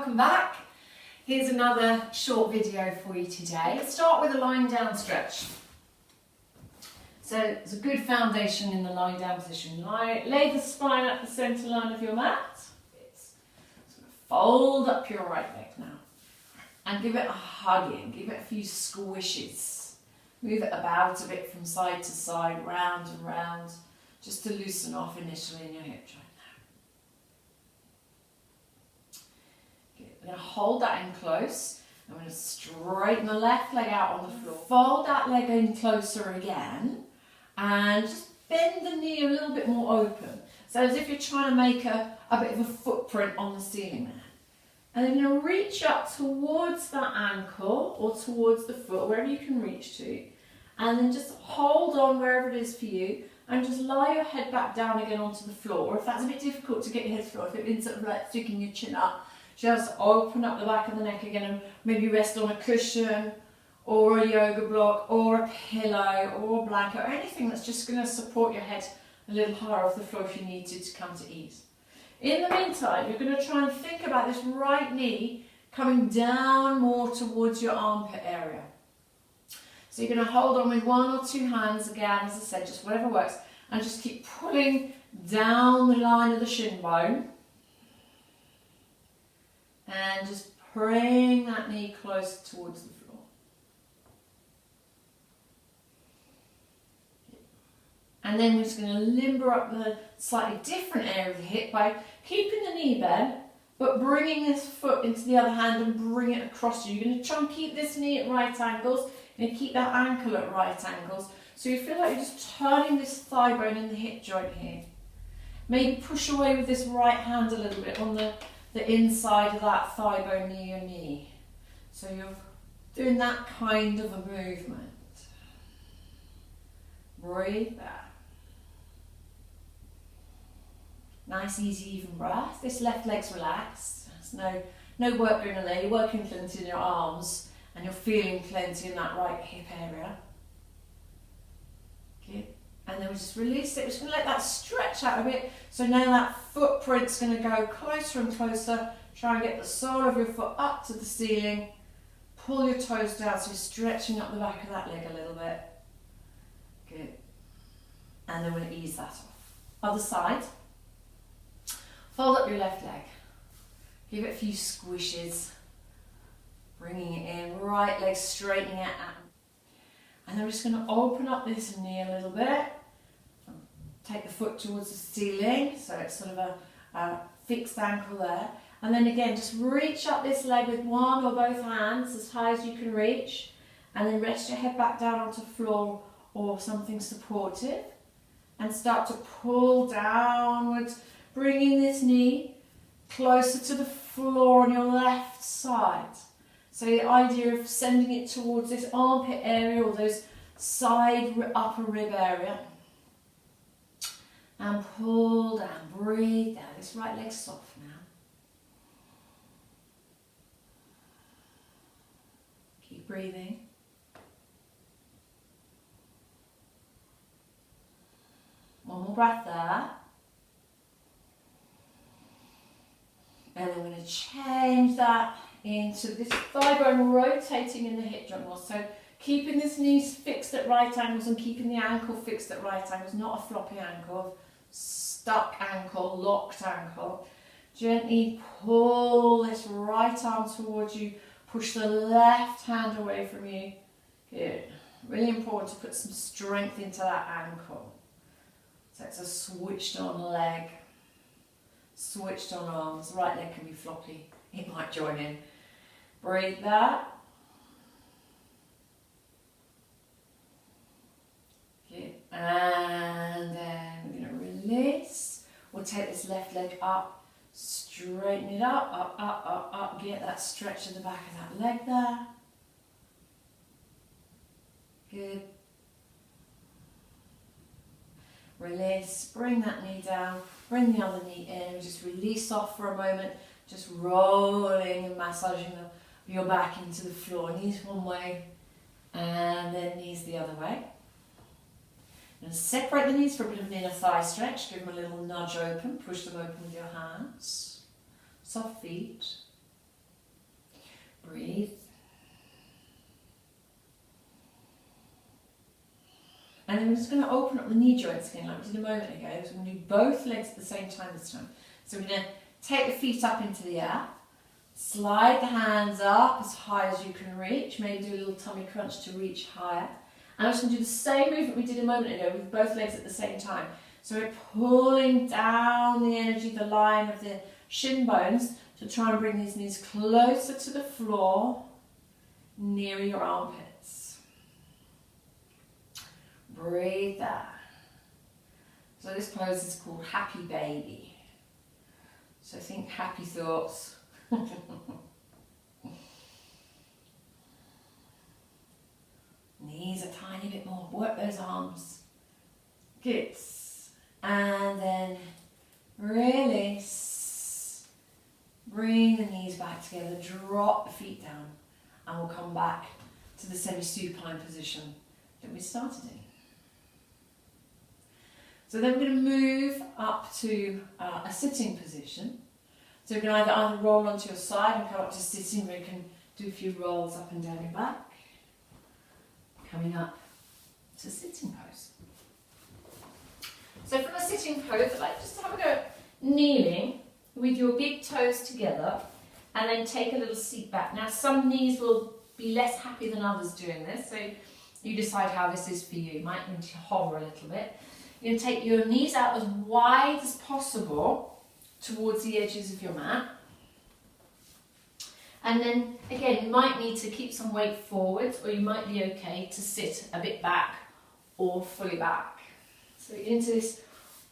welcome back. Here's another short video for you today. Let's start with a lying down stretch. So it's a good foundation in the lying down position. Lay the spine at the centre line of your mat. Fold up your right leg now and give it a hugging, give it a few squishes. Move it about a bit from side to side, round and round, just to loosen off initially in your hip joint. We're going to hold that in close. I'm going to straighten the left leg out on the floor. Fold that leg in closer again and just bend the knee a little bit more open. So as if you're trying to make a bit of a footprint on the ceiling there. And then you're going to reach up towards that ankle or towards the foot, wherever you can reach to. And then just hold on wherever it is for you and just lie your head back down again onto the floor. Or if that's a bit difficult to get your head to the floor, if it means sort of like sticking your chin up, just open up the back of the neck again and maybe rest on a cushion or a yoga block or a pillow or a blanket or anything that's just going to support your head a little higher off the floor if you need to come to ease. In the meantime, you're going to try and think about this right knee coming down more towards your armpit area. So you're going to hold on with one or two hands again, as I said, just whatever works, and just keep pulling down the line of the shin bone. And just bring that knee close towards the floor. And then we're just going to limber up the slightly different area of the hip by keeping the knee bent, but bringing this foot into the other hand and bring it across you. You're going to try and keep this knee at right angles. You're going to keep that ankle at right angles. So you feel like you're just turning this thigh bone in the hip joint here. Maybe push away with this right hand a little bit on the inside of that thigh bone near your knee. So you're doing that kind of a movement. Breathe back. Nice, easy, even breath. This left leg's relaxed. There's no work going on there. You're working plenty in your arms and you're feeling plenty in that right hip area. Good. And then we just release it. We're just going to let that stretch out a bit. So now that footprint's going to go closer and closer. Try and get the sole of your foot up to the ceiling. Pull your toes down so you're stretching up the back of that leg a little bit. Good. And then we'll ease that off. Other side. Fold up your left leg. Give it a few squishes. Bringing it in. Right leg straightening it out. And then we're just going to open up this knee a little bit. Take the foot towards the ceiling, so it's sort of a fixed ankle there. And then again, just reach up this leg with one or both hands as high as you can reach. And then rest your head back down onto the floor or something supportive. And start to pull downwards, bringing this knee closer to the floor on your left side. So the idea of sending it towards this armpit area or those side upper rib area. And pull down, breathe down. This right leg's soft now. Keep breathing. One more breath there. And then we're going to change that into this thigh bone rotating in the hip joint more. So keeping this knee fixed at right angles and keeping the ankle fixed at right angles, not a floppy ankle, stuck ankle, locked ankle. Gently pull this right arm towards you, push the left hand away from you. Good. Really important to put some strength into that ankle. So it's a switched on leg, switched on arms. Right leg can be floppy, it might join in. Breathe that. Good. And then we're going to release. We'll take this left leg up, straighten it up, up, up, up, up. Get that stretch at the back of that leg there. Good. Release, bring that knee down, bring the other knee in, just release off for a moment, just rolling and massaging your back into the floor. Knees one way and then knees the other way. And separate the knees for a bit of an inner thigh stretch, give them a little nudge open, push them open with your hands. Soft feet. And then we're just going to open up the knee joints again like we did a moment ago. So we're going to do both legs at the same time this time. So we're going to take the feet up into the air, slide the hands up as high as you can reach, maybe do a little tummy crunch to reach higher. And I'm just going to do the same movement we did a moment ago with both legs at the same time. So we're pulling down the energy, the line of the shin bones to try and bring these knees closer to the floor, near your armpits. Breathe there. So this pose is called Happy Baby. So think happy thoughts. Knees a tiny bit more. Work those arms. Good. And then release. Bring the knees back together. Drop the feet down. And we'll come back to the semi-supine position that we started in. So then we're going to move up to a sitting position. So you can either roll onto your side and come up to sitting, where you can do a few rolls up and down your back. Coming up to sitting pose. So from a sitting pose, I'd like just to have a go at kneeling with your big toes together and then take a little seat back. Now some knees will be less happy than others doing this, so you decide how this is for you. You might need to hover a little bit. You're going to take your knees out as wide as possible towards the edges of your mat. And then, again, you might need to keep some weight forwards, or you might be okay to sit a bit back or fully back. So into this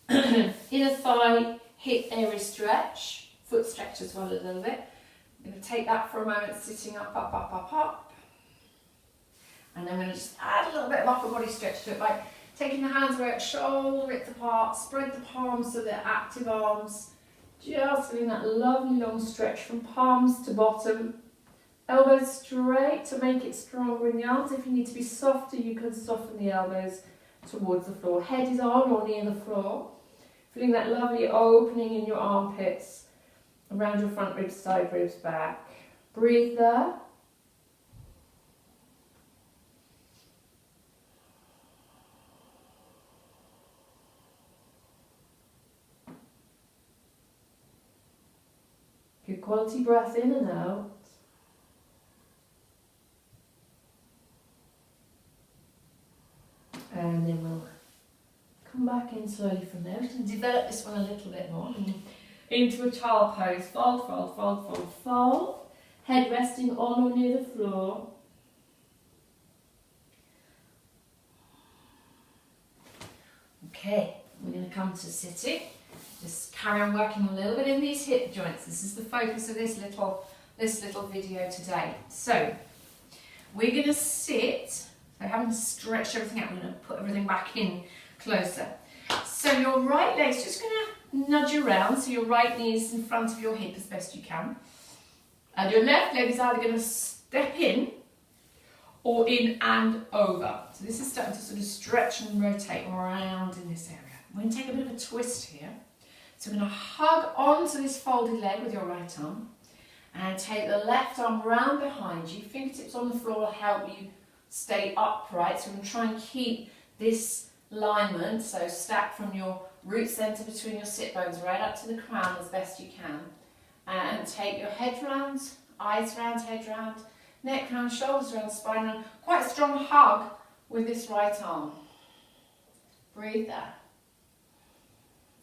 inner thigh, hip area stretch, foot stretch as well a little bit. I'm going to take that for a moment, sitting up, up, up, up, up. And then I'm going to just add a little bit of upper body stretch to it by taking the hands right shoulder width apart, spread the palms so they're active arms. Just getting that lovely long stretch from palms to bottom. Elbows straight to make it stronger in the arms. If you need to be softer, you can soften the elbows towards the floor. Head is on or near the floor. Feeling that lovely opening in your armpits, around your front ribs, side ribs, back. Breathe there. Good quality breath in and out. And then we'll come back in slowly from there. We're going to develop this one a little bit more. Into a child pose. Fold, fold, fold, fold, fold. Head resting on or near the floor. Okay, we're going to come to sitting. Just carry on working a little bit in these hip joints. This is the focus of this little video today. So we're going to sit. So having stretched everything out, we're going to put everything back in closer. So your right leg's just going to nudge around, so your right knee is in front of your hip as best you can. And your left leg is either going to step in or in and over. So this is starting to sort of stretch and rotate around in this area. We're going to take a bit of a twist here. So we're going to hug onto this folded leg with your right arm and take the left arm round behind you. Fingertips on the floor will help you stay upright. So we're going to try and keep this alignment, so stack from your root centre between your sit bones right up to the crown as best you can. And take your head round, eyes round, head round, neck round, shoulders round, spine round. Quite a strong hug with this right arm. Breathe there.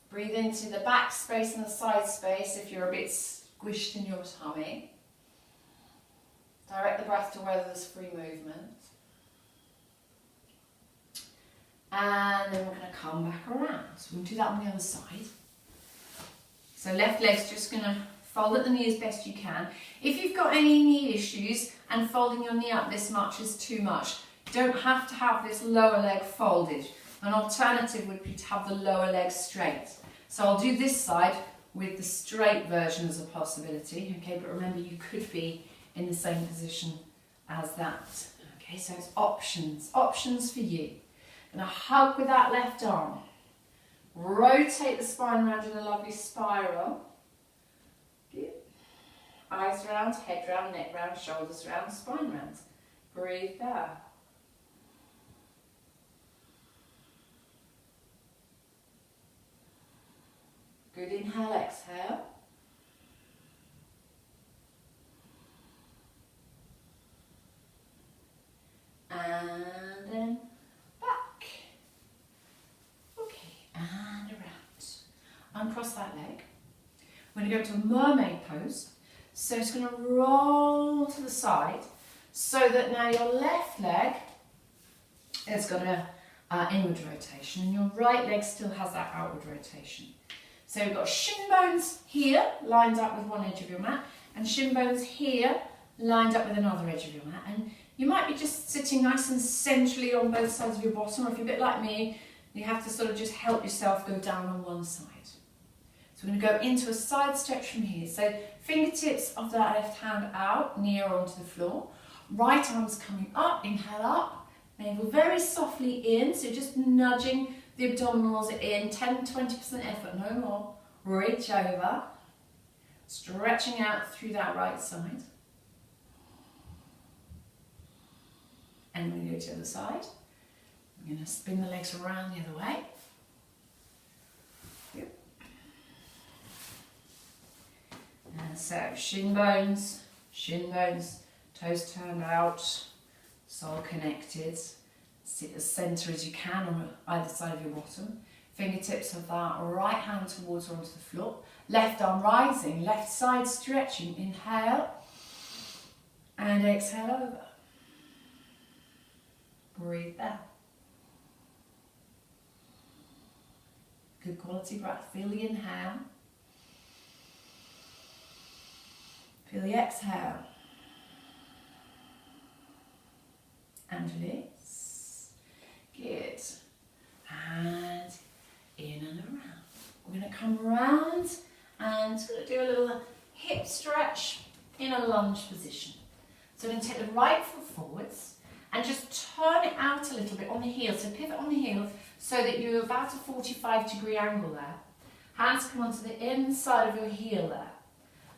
Breathe into the back space and the side space if you're a bit squished in your tummy. Direct the breath to where there's free movement. And then we're going to come back around. So we'll do that on the other side. So left leg's just going to fold at the knee as best you can. If you've got any knee issues and folding your knee up this much is too much, you don't have to have this lower leg folded. An alternative would be to have the lower leg straight. So I'll do this side with the straight version as a possibility, okay, but remember you could be in the same position as that. Okay, so it's options for you. I'm going to hug with that left arm. Rotate the spine around in a lovely spiral. Good. Eyes round, head round, neck round, shoulders round, spine round. Breathe there. going to go to a mermaid pose. So it's going to roll to the side so that now your left leg has got an inward rotation and your right leg still has that outward rotation. So we've got shin bones here lined up with one edge of your mat and shin bones here lined up with another edge of your mat. And you might be just sitting nice and centrally on both sides of your bottom, or if you're a bit like me, you have to sort of just help yourself go down on one side. So we're going to go into a side stretch from here. So fingertips of that left hand out, near onto the floor. Right arm's coming up, inhale up. Navel very softly in, so just nudging the abdominals in, 10-20% effort, no more. Reach over, stretching out through that right side. And we're going to go to the other side. I'm going to spin the legs around the other way. Yep. And so shin bones, toes turned out, sole connected. Sit as centre as you can on either side of your bottom. Fingertips of that right hand towards or onto the floor. Left arm rising, left side stretching. Inhale and exhale over. Breathe out. Good quality breath. Feel the inhale. Feel the exhale. And release. Good. And in and around. We're going to come around and going to do a little hip stretch in a lunge position. So we're going to take the right foot forwards and just turn it out a little bit on the heel. So pivot on the heel so that you're about a 45-degree angle there. Hands come onto the inside of your heel there.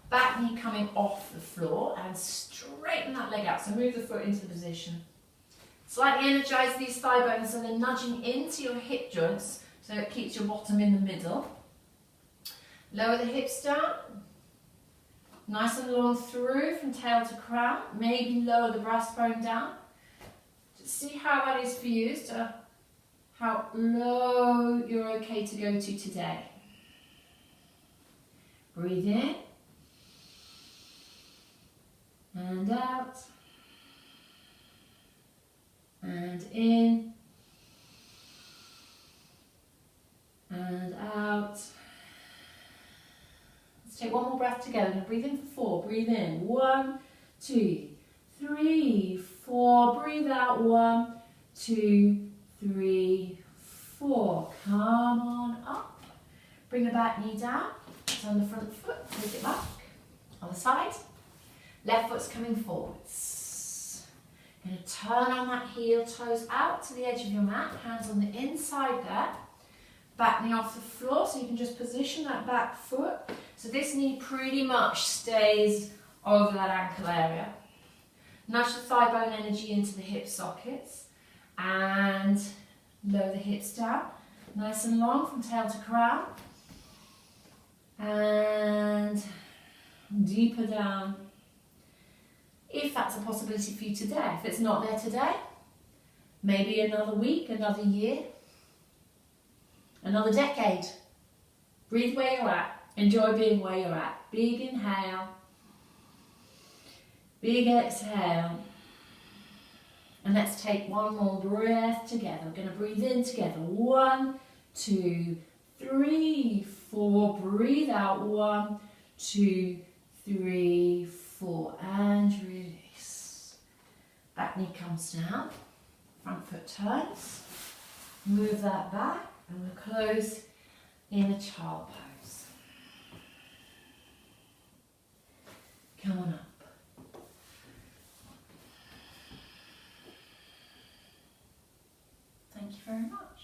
Back knee coming off the floor and straighten that leg out. So move the foot into the position. Slightly energize these thigh bones so they're nudging into your hip joints so it keeps your bottom in the middle. Lower the hips down. Nice and long through from tail to crown. Maybe lower the breastbone down. Just see how that is for you as to how low you're okay to go to today. Breathe in. And out. And in. And out. Let's take one more breath together. Now breathe in for 4. Breathe in. 1, 2, 3, 4. Breathe out. 1, 2, 3, 4. Come on up. Bring the back knee down. Turn the front foot. Take it back. Other side. Left foot's coming forwards. Going to turn on that heel, toes out to the edge of your mat. Hands on the inside there. Back knee off the floor, so you can just position that back foot. So this knee pretty much stays over that ankle area. Nudge the thigh bone energy into the hip sockets. And lower the hips down. Nice and long from tail to crown. And deeper down. If that's a possibility for you today. If it's not there today, maybe another week, another year, another decade. Breathe where you're at. Enjoy being where you're at. Big inhale. Big exhale. And let's take one more breath together. We're going to breathe in together. 1, 2, 3, 4. Breathe out. 1, 2, 3, 4. And release. Back knee comes down. Front foot turns. Move that back. And we'll close in a child pose. Come on up. Thank you very much.